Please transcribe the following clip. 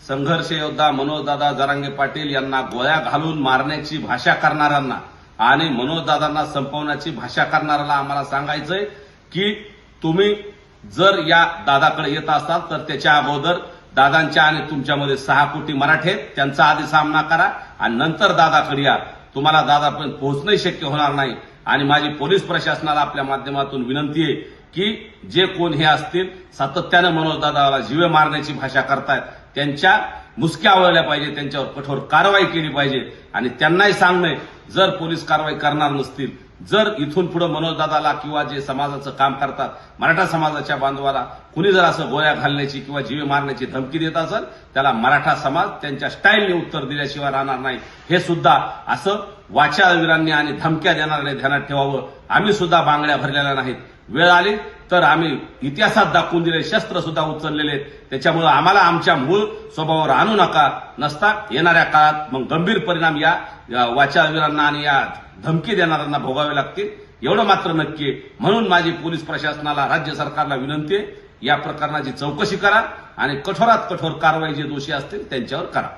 संघर्ष योद्धा मनोजदादा जरांगे पाटील यांना गोळ्या घालून मारण्याची भाषा करणाऱ्यांना आणि मनोजदादांना संपवण्याची भाषा करणाऱ्याला आम्हाला सांगायचंय की तुम्ही जर या दादाकडे येत असाल तर त्याच्या अगोदर दादांच्या आणि तुमच्यामध्ये 6 कोटी मराठे आहेत, त्यांचा आधी सामना करा आणि नंतर दादाकडे या. तुम्हाला दादापर्यंत पोहोचणंही शक्य होणार नाही. आणि माझी पोलीस प्रशासनाला आपल्या माध्यमातून विनंती आहे की जे कोण हे असतील सातत्यानं मनोजदादाला जीवे मारण्याची भाषा करतायत त्यांच्या मुसक्या आवळल्या पाहिजे, त्यांच्यावर कठोर कारवाई केली पाहिजे. आणि त्यांनाही सांगणं जर पोलीस कारवाई करणार नसतील, जर इथून पुढे मनोजदादाला किंवा जे समाजाचं काम करतात मराठा समाजाच्या बांधवाला कुणी जर असं गोळ्या घालण्याची किंवा जीवे मारण्याची धमकी देत असेल त्याला मराठा समाज त्यांच्या स्टाईलने उत्तर दिल्याशिवाय राहणार नाही. हे सुद्धा असं वाचाळवीरांनी आणि धमक्या देणाऱ्याने ध्यानात ठेवावं. आम्ही सुद्धा बांगड्या भरलेल्या नाहीत. वेळ आली तर आम्ही इतिहासात दाखवून दिले शस्त्र सुद्धा उचललेले आहेत. त्याच्यामुळे आम्हाला आमच्या मूळ स्वभावावर आणू नका. नसता येणाऱ्या काळात मग गंभीर परिणाम या वाचाळवीरांना आणि या धमकी देणाऱ्यांना भोगावे लागतील. एवढं मात्र नक्की आहे. म्हणून माझी पोलीस प्रशासनाला, राज्य सरकारला विनंती आहे, या प्रकरणाची चौकशी करा आणि कठोरात कठोर कारवाई जे दोषी असतील त्यांच्यावर करा.